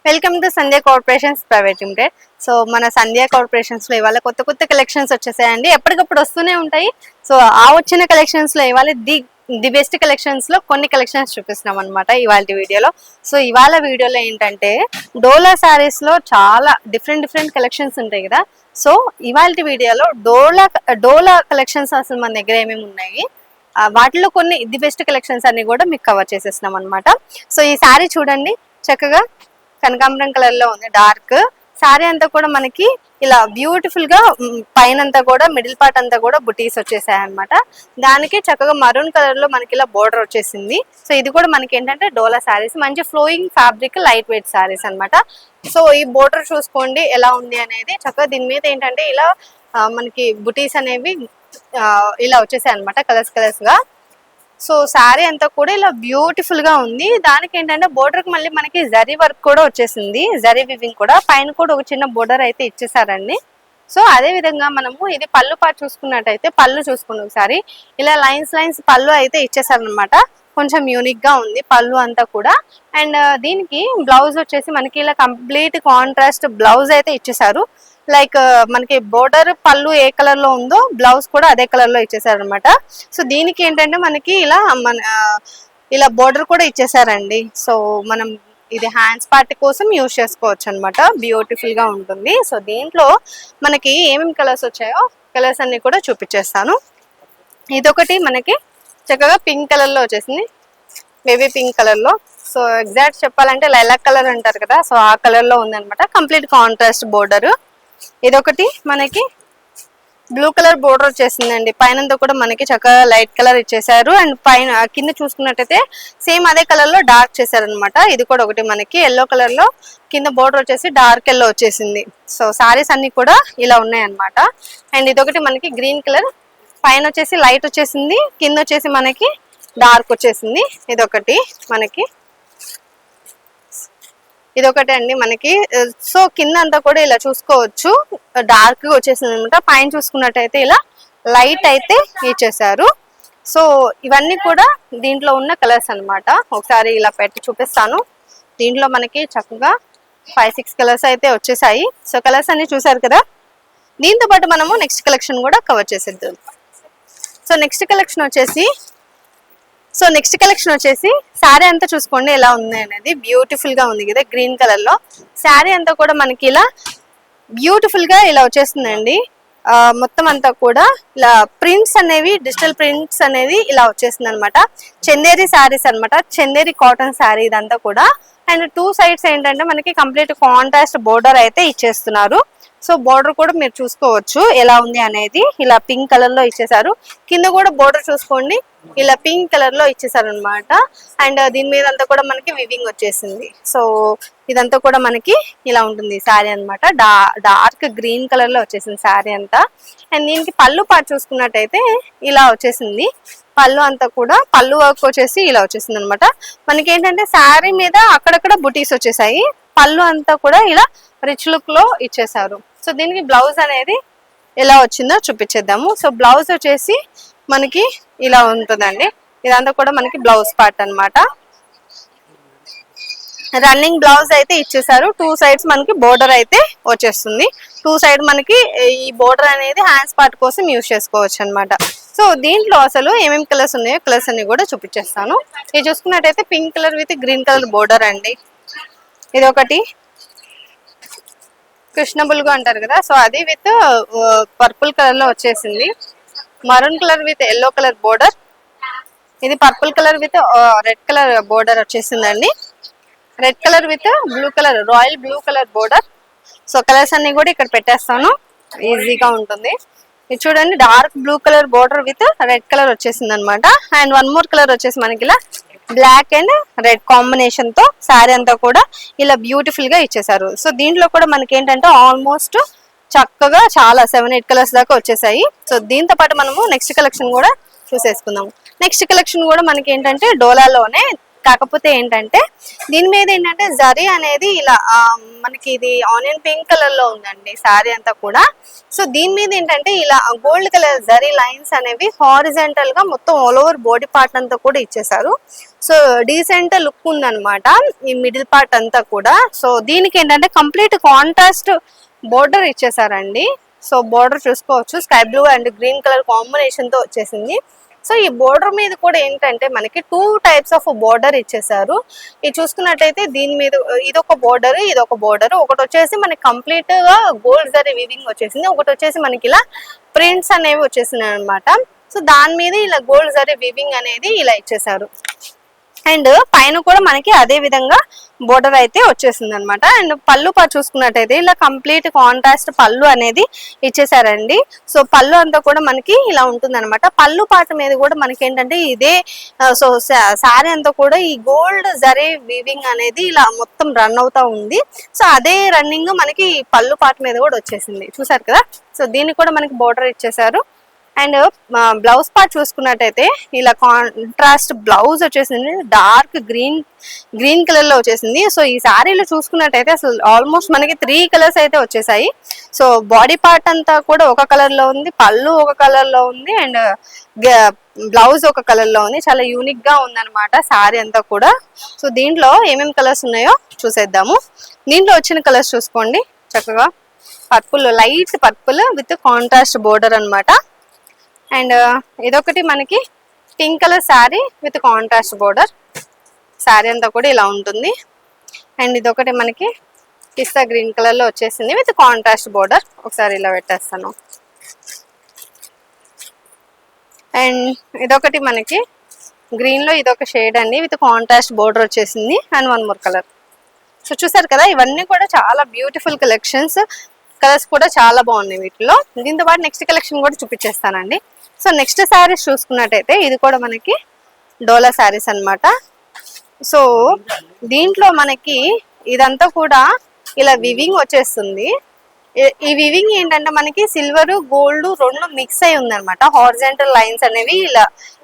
Welcome to Sandhya corporations private limited. So మన సంధ్య corporations లో ఇవాళ కొత్త కొత్త కలెక్షన్స్ వచ్చేసాయండి. ఎప్పటికప్పుడు వస్తూనే ఉంటాయి. సో ఆ వచ్చిన కలెక్షన్స్ లో ఇవాళ ది బెస్ట్ కలెక్షన్స్ లో కొన్ని కలెక్షన్స్ చూపిస్తున్నాం అనమాట ఇవాళ వీడియోలో. సో ఇవాళ వీడియోలో ఏంటంటే డోలా శారీస్ లో చాలా డిఫరెంట్ కలెక్షన్స్ ఉంటాయి కదా. సో ఇవాళ వీడియోలో డోలా కలెక్షన్స్ అసలు మన దగ్గర ఏమేమి ఉన్నాయి, వాటిలో కొన్ని ది బెస్ట్ కలెక్షన్స్ అన్ని కూడా మీకు కవర్ చేసేస్తున్నాం అనమాట. సో ఈ శారీ చూడండి, చక్కగా కనకాంబరం కలర్ లో ఉంది. డార్క్ శారీ అంతా కూడా మనకి ఇలా బ్యూటిఫుల్ గా పైన కూడా మిడిల్ పార్ట్ అంతా కూడా బుటీస్ వచ్చేసాయి అనమాట. దానికి చక్కగా మరూన్ కలర్ లో మనకి ఇలా బోర్డర్ వచ్చేసింది. సో ఇది కూడా మనకి ఏంటంటే డోలా శారీస్, మంచి flowing fabric, light weight saris అనమాట. సో ఈ బోర్డర్ చూసుకోండి ఎలా ఉంది అనేది. చక్కగా దీని మీద ఏంటంటే ఇలా మనకి బుటీస్ అనేవి ఇలా వచ్చేసాయి అనమాట, కలర్స్ గా. సో శారీ అంతా కూడా ఇలా బ్యూటిఫుల్ గా ఉంది. దానికి ఏంటంటే బోర్డర్ కి మళ్ళీ మనకి జరీ వర్క్ కూడా వచ్చేసింది, జరీ వివింగ్ కూడా. పైన కూడా ఒక చిన్న బోర్డర్ అయితే ఇచ్చేసారండి. సో అదే విధంగా మనము ఇది పళ్ళు పాటు చూసుకున్నట్టయితే, పళ్ళు చూసుకున్న ఒకసారి ఇలా లైన్స్ పళ్ళు అయితే ఇచ్చేసారనమాట. కొంచెం యూనిక్ గా ఉంది పళ్ళు అంతా కూడా. అండ్ దీనికి బ్లౌజ్ వచ్చేసి మనకి ఇలా కంప్లీట్ కాంట్రాస్ట్ బ్లౌజ్ అయితే ఇచ్చేసారు. లైక్ మనకి బోర్డర్ పళ్ళు ఏ కలర్ లో ఉందో బ్లౌజ్ కూడా అదే కలర్ లో ఇచ్చేసారు అనమాట. సో దీనికి ఏంటంటే మనకి ఇలా బోర్డర్ కూడా ఇచ్చేసారండి. సో మనం ఇది హ్యాండ్స్ పార్ట్ కోసం యూజ్ చేసుకోవచ్చు అనమాట, బ్యూటిఫుల్ గా ఉంటుంది. సో దీంట్లో మనకి ఏమేమి కలర్స్ వచ్చాయో కలర్స్ అన్ని కూడా చూపించేస్తాను. ఇదొకటి మనకి చక్కగా పింక్ కలర్ లో వచ్చేసింది, బేబీ పింక్ కలర్ లో. సో ఎగ్జాక్ట్ చెప్పాలంటే లైలాక్ కలర్ అంటారు కదా, సో ఆ కలర్ లో ఉంది అనమాట, కంప్లీట్ కాంట్రాస్ట్ బోర్డర్. ఇదొకటి మనకి బ్లూ కలర్ బోర్డర్ వచ్చేసిందండి. పైనంతా కూడా మనకి చక్కగా లైట్ కలర్ ఇచ్చేసారు. అండ్ పైన కింద చూసుకున్నట్టయితే సేమ్ అదే కలర్ లో డార్క్ చేశారనమాట. ఇది కూడా ఒకటి మనకి ఎల్లో కలర్ లో కింద బోర్డర్ వచ్చేసి డార్క్ ఎల్లో వచ్చేసింది. సో సారీస్ అన్ని కూడా ఇలా ఉన్నాయి అనమాట. అండ్ ఇదొకటి మనకి గ్రీన్ కలర్, పైన వచ్చేసి లైట్ వచ్చేసింది, కింద వచ్చేసి మనకి డార్క్ వచ్చేసింది. ఇదొకటి మనకి, ఇదొకటి అండి మనకి. సో కింద అంతా కూడా ఇలా చూసుకోవచ్చు, డార్క్ గా వచ్చేసింది అనమాట. పైన చూసుకున్నట్టయితే ఇలా లైట్ అయితే ఇచ్చేసారు. సో ఇవన్నీ కూడా దీంట్లో ఉన్న కలర్స్ అనమాట. ఒకసారి ఇలా పెట్టి చూపిస్తాను. దీంట్లో మనకి చక్కగా 5-6 కలర్స్ అయితే వచ్చేసాయి. సో కలర్స్ అన్ని చూసారు కదా. దీంతో పాటు మనము నెక్స్ట్ కలెక్షన్ కూడా కవర్ చేసేద్దాం. సో నెక్స్ట్ కలెక్షన్ వచ్చేసి శారీ అంతా చూసుకోండి ఎలా ఉంది అనేది. బ్యూటిఫుల్ గా ఉంది కదా, గ్రీన్ కలర్ లో. శారీ అంతా కూడా మనకి ఇలా బ్యూటిఫుల్ గా ఇలా వచ్చేస్తుందండి. మొత్తం అంతా కూడా ఇలా ప్రింట్స్ అనేవి, డిజిటల్ ప్రింట్స్ అనేవి ఇలా వచ్చేసింది అనమాట. చందేరి శారీస్ అనమాట, చందేరి కాటన్ శారీ ఇదంతా కూడా. అండ్ 2 సైడ్స్ ఏంటంటే మనకి కంప్లీట్ కాంట్రాస్ట్ బోర్డర్ అయితే ఇచ్చేస్తున్నారు. సో బోర్డర్ కూడా మీరు చూసుకోవచ్చు ఎలా ఉంది అనేది. ఇలా పింక్ కలర్ లో ఇచ్చేసారు. కింద కూడా బోర్డర్ చూసుకోండి, ఇలా పింక్ కలర్ లో ఇచ్చేసారు అనమాట. అండ్ దీని మీద అంతా కూడా మనకి వివింగ్ వచ్చేసింది. సో ఇదంతా కూడా మనకి ఇలా ఉంటుంది శారీ అనమాట. డార్క్ గ్రీన్ కలర్ లో వచ్చేసింది శారీ అంతా. అండ్ దీనికి పళ్ళు పాటు చూసుకున్నట్టయితే ఇలా వచ్చేసింది. పళ్ళు అంతా కూడా పళ్ళు వర్క్ వచ్చేసి ఇలా వచ్చేసింది అనమాట. మనకి ఏంటంటే శారీ మీద అక్కడక్కడ బుటీస్ వచ్చేసాయి. పళ్ళు అంతా కూడా ఇలా రిచ్ లుక్ లో ఇచ్చేసారు. సో దీనికి బ్లౌజ్ అనేది ఎలా వచ్చిందో చూపించేద్దాము. సో బ్లౌజ్ వచ్చేసి మనకి ఇలా ఉంటుందండి. ఇదంతా కూడా మనకి బ్లౌజ్ పార్ట్ అనమాట. రన్నింగ్ బ్లౌజ్ అయితే ఇచ్చేసారు. 2 సైడ్స్ మనకి బోర్డర్ అయితే వచ్చేస్తుంది. 2 సైడ్ మనకి ఈ బోర్డర్ అనేది హ్యాండ్స్ పార్ట్ కోసం యూజ్ చేసుకోవచ్చు అనమాట. సో దీంట్లో అసలు ఏమేమి కలర్స్ ఉన్నాయో కలర్స్ అన్ని కూడా చూపించేస్తాను. ఇది చూసుకున్నట్టయితే pink colour with green colour border అండి. ఇది ఒకటి కృష్ణబుల్గా అంటారు కదా, సో అది విత్ పర్పుల్ కలర్ లో వచ్చేసింది. Maroon colour with yellow colour border. ఇది purple colour with red colour border వచ్చేసిందండి. Red colour with blue colour, royal blue colour border. So colours అన్ని కూడా ఇక్కడ పెట్టేస్తాను, ఈజీగా ఉంటుంది. ఇది చూడండి, dark blue colour border with red colour వచ్చేసింది అనమాట. అండ్ 1 మోర్ కలర్ వచ్చేసి మనకి ఇలా బ్లాక్ అండ్ రెడ్ కాంబినేషన్ తో శారీ అంతా కూడా ఇలా బ్యూటిఫుల్ గా ఇచ్చేసారు. సో దీంట్లో కూడా మనకి ఏంటంటే ఆల్మోస్ట్ చక్కగా చాలా 7-8 కలర్స్ దాకా వచ్చేసాయి. సో దీంతో పాటు మనము నెక్స్ట్ కలెక్షన్ కూడా చూసేసుకుందాము. నెక్స్ట్ కలెక్షన్ కూడా మనకి ఏంటంటే డోలాలోనే కాకపోతే ఏంటంటే దీని మీద ఏంటంటే జరీ అనేది ఇలా మనకి ఇది ఆనియన్ పింక్ కలర్ లో ఉందండి శారీ అంతా కూడా. సో దీని మీద ఏంటంటే ఇలా గోల్డ్ కలర్ జరీ లైన్స్ అనేవి హారిజెంటల్ గా మొత్తం ఆల్ ఓవర్ బాడీ పార్ట్ అంతా కూడా ఇచ్చేసారు. సో డీసెంట్ లుక్ ఉందన్నమాట ఈ మిడిల్ పార్ట్ అంతా కూడా. సో దీనికి ఏంటంటే కంప్లీట్ కాంట్రాస్ట్ బోర్డర్ ఇచ్చేసారండి. సో బోర్డర్ చూసుకోవచ్చు, sky blue and green colour combination తో వచ్చేసింది. సో ఈ బోర్డర్ మీద కూడా ఏంటంటే మనకి 2 టైప్స్ ఆఫ్ బోర్డర్ ఇచ్చేసారు. ఇది చూసుకున్నట్టయితే దీని మీద ఇదొక బోర్డర్, ఇదొక బోర్డర్. ఒకటి వచ్చేసి మనకి కంప్లీట్ గా గోల్డ్ జరీ వీవింగ్ వచ్చేసింది, ఒకటి వచ్చేసి మనకి ఇలా ప్రింట్స్ అనేవి వచ్చేసినాయి అనమాట. సో దాని మీద ఇలా గోల్డ్ జరీ వీవింగ్ అనేది ఇలా ఇచ్చేసారు. అండ్ పైన కూడా మనకి అదే విధంగా బోర్డర్ అయితే వచ్చేసింది అనమాట. అండ్ పళ్ళు చూసుకున్నట్టయితే ఇలా కంప్లీట్ కాంట్రాస్ట్ పళ్ళు అనేది ఇచ్చేసారండి. సో పళ్ళు అంతా కూడా మనకి ఇలా ఉంటుంది అనమాట. పళ్ళు పాట మీద కూడా మనకి ఏంటంటే ఇదే సో శారీ అంతా కూడా ఈ గోల్డ్ జరీ వీవింగ్ అనేది ఇలా మొత్తం రన్ అవుతా ఉంది. సో అదే రన్నింగ్ మనకి పళ్ళు పాట మీద కూడా వచ్చేసింది, చూసారు కదా. సో దీనికి కూడా మనకి బోర్డర్ ఇచ్చేసారు. అండ్ బ్లౌజ్ పార్ట్ చూసుకున్నట్టయితే ఇలా కాంట్రాస్ట్ బ్లౌజ్ వచ్చేసింది, డార్క్ గ్రీన్ కలర్ లో వచ్చేసింది. సో ఈ శారీలో చూసుకున్నట్టయితే అసలు ఆల్మోస్ట్ మనకి 3 కలర్స్ అయితే వచ్చేసాయి. సో బాడీ పార్ట్ అంతా కూడా ఒక కలర్ లో ఉంది, పళ్ళు ఒక కలర్ లో ఉంది, అండ్ బ్లౌజ్ ఒక కలర్ లో ఉంది. చాలా యూనిక్ గా ఉందన్నమాట శారీ అంతా కూడా. సో దీంట్లో ఏమేమి కలర్స్ ఉన్నాయో చూసేద్దాము. దీంట్లో వచ్చిన కలర్స్ చూసుకోండి చక్కగా. Purple, light purple with contrast border అన్నమాట. అండ్ ఇదొకటి మనకి pink colour sari with contrast border. Sari అంతా కూడా ఇలా ఉంటుంది. అండ్ ఇదొకటి మనకి పిస్తా గ్రీన్ కలర్ లో వచ్చేసింది విత్ కాంట్రాస్ట్ బోర్డర్. ఒకసారి ఇలా పెట్టేస్తాను. అండ్ ఇదొకటి మనకి గ్రీన్ లో ఇదొక షేడ్ అండి విత్ కాంట్రాస్ట్ బోర్డర్ వచ్చేసింది. And 1 more colour. సో చూసారు కదా, ఇవన్నీ కూడా చాలా బ్యూటిఫుల్ కలెక్షన్స్. కలర్స్ కూడా చాలా బాగున్నాయి వీటిలో. దీంతో పాటు నెక్స్ట్ కలెక్షన్ కూడా చూపించేస్తానండి. సో నెక్స్ట్ శారీస్ చూసుకున్నట్టయితే ఇది కూడా మనకి డోలా శారీస్ అన్నమాట. సో దీంట్లో మనకి ఇదంతా కూడా ఇలా వివింగ్ వచ్చేస్తుంది. ఈ వివింగ్ ఏంటంటే మనకి సిల్వర్ గోల్డ్ రెండు మిక్స్ అయి ఉంది అనమాట. హారిజెంటల్ లైన్స్ అనేవి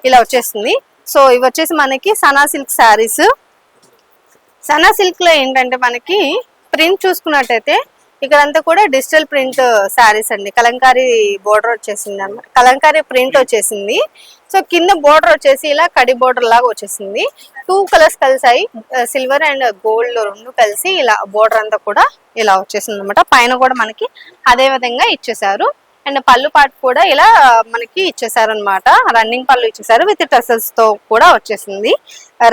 ఇలా వచ్చేస్తుంది. సో ఇవి వచ్చేసి మనకి సనా సిల్క్ శారీస్. సనా సిల్క్ లో ఏంటంటే మనకి ప్రింట్ చూసుకున్నట్టయితే ఇక్కడంతా కూడా డిజిటల్ ప్రింట్ శారీస్ అండి. కలంకారీ బోర్డర్ వచ్చేసింది అనమాట, కలంకారీ ప్రింట్ వచ్చేసింది. సో కింద బోర్డర్ వచ్చేసి ఇలా కడి బోర్డర్ లాగా వచ్చేసింది. 2 కలర్స్ కలిసాయి, సిల్వర్ అండ్ గోల్డ్ రెండు కలిసి ఇలా బోర్డర్ అంతా కూడా ఇలా వచ్చేసింది అనమాట. పైన కూడా మనకి అదే విధంగా ఇచ్చేసారు. అండ్ పళ్ళు పాటు కూడా ఇలా మనకి ఇచ్చేసారు అనమాట. రన్నింగ్ పళ్ళు ఇచ్చేసారు విత్ టసల్స్ తో కూడా వచ్చేసింది,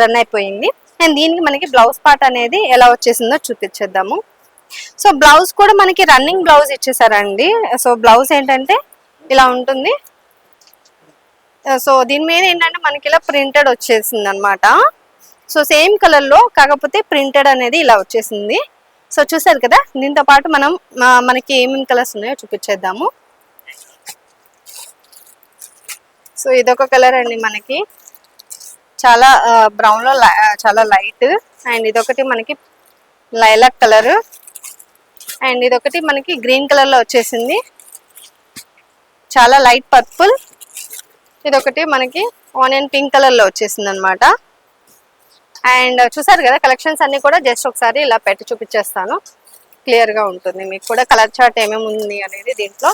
రన్ అయిపోయింది. అండ్ దీనికి మనకి బ్లౌజ్ పార్ట్ అనేది ఎలా వచ్చేసిందో చూపించేద్దాము. సో బ్లౌజ్ కూడా మనకి రన్నింగ్ బ్లౌజ్ ఇచ్చేసారండి. సో బ్లౌజ్ ఏంటంటే ఇలా ఉంటుంది. సో దీని మీద ఏంటంటే మనకి ఇలా ప్రింటెడ్ వచ్చేసింది అనమాట. సో సేమ్ కలర్ లో కాకపోతే ప్రింటెడ్ అనేది ఇలా వచ్చేసింది. సో చూసారు కదా, దీంతో పాటు మనకి ఏమేమి కలర్స్ ఉన్నాయో చూపించేద్దాము. సో ఇదొక కలర్ అండి మనకి చాలా బ్రౌన్ లో చాలా లైట్. అండ్ ఇదొకటి మనకి లైలాక్ కలర్. అండ్ ఇదొకటి మనకి గ్రీన్ కలర్ లో వచ్చేసింది, చాలా లైట్ పర్పుల్. ఇదొకటి మనకి ఆనియన్ పింక్ కలర్ లో వచ్చేసింది అనమాట. అండ్ చూసారు కదా, కలెక్షన్స్ అన్ని కూడా జస్ట్ ఒకసారి ఇలా పెట్టి చూపించేస్తాను, క్లియర్ గా ఉంటుంది మీకు కూడా కలర్ చార్ట్ ఏమేమి ఉంది అనేది. దీంట్లో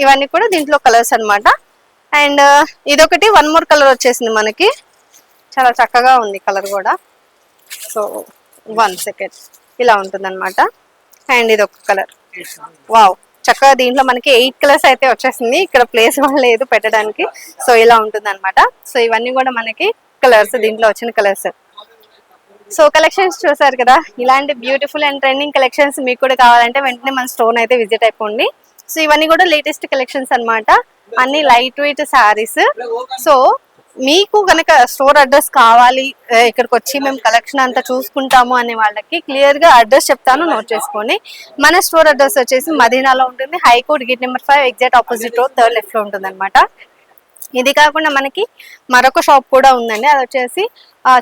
ఇవన్నీ కూడా దీంట్లో కలర్స్ అనమాట. అండ్ ఇదొకటి 1 మోర్ కలర్ వచ్చేసింది మనకి, చాలా చక్కగా ఉంది కలర్ కూడా. సో 1 సెకండ్ ఇలా ఉంటుంది అనమాట. అండ్ ఇది ఒక కలర్, వావ్ చక్కగా. దీంట్లో మనకి 8 కలర్స్ అయితే వచ్చేసింది, ఇక్కడ ప్లేస్ లేదు పెట్టడానికి. సో ఇలా ఉంటుంది అనమాట. సో ఇవన్నీ కూడా మనకి కలర్స్, దీంట్లో వచ్చిన కలర్స్. సో కలెక్షన్స్ చూసారు కదా, ఇలాంటి బ్యూటిఫుల్ అండ్ ట్రెండింగ్ కలెక్షన్స్ మీకు కూడా కావాలంటే వెంటనే మన స్టోర్ అయితే విజిట్ అయిపోండి. సో ఇవన్నీ కూడా లేటెస్ట్ కలెక్షన్స్ అనమాట, అన్ని లైట్ వెయిట్ శారీస్. సో మీకు కనుక స్టోర్ అడ్రస్ కావాలి, ఇక్కడికి వచ్చి మేము కలెక్షన్ అంతా చూసుకుంటాము అనే వాళ్ళకి క్లియర్ గా అడ్రస్ చెప్తాను, నోట్ చేసుకోండి. మన స్టోర్ అడ్రస్ వచ్చేసి మదీనాలో ఉంటుంది, high court gate number 5 exact opposite road 3rd left లో ఉంటుంది అనమాట. ఇది కాకుండా మనకి మరొక షాప్ కూడా ఉందండి, అది వచ్చేసి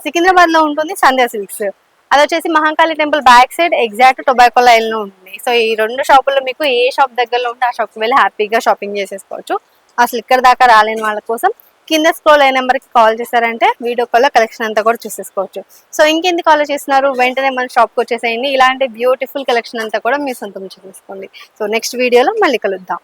సికింద్రాబాద్ లో ఉంటుంది, సంధ్యా సిల్క్స్. అది వచ్చేసి Mahakali temple back side exact tobacco line లో ఉంటుంది. సో ఈ 2 షాపుల్లో మీకు ఏ షాప్ దగ్గరలో ఉంటే ఆ షాప్కి వెళ్ళి హ్యాపీగా షాపింగ్ చేసేసుకోవచ్చు. అసలు ఇక్కడ దాకా రాలేని వాళ్ళ కోసం కింద స్క్రోల్ అయ్యే నెంబర్కి కాల్ చేశారంటే వీడియో కాల్లో కలెక్షన్ అంతా కూడా చూసేసుకోవచ్చు. సో ఇంకెందుకు కాల్ చేస్తున్నారు, వెంటనే మన షాప్కి వచ్చేసేయండి. ఇలాంటి బ్యూటిఫుల్ కలెక్షన్ అంతా కూడా మీ సొంతం చేసుకోండి. సో నెక్స్ట్ వీడియోలో మళ్ళీ కలుద్దాం.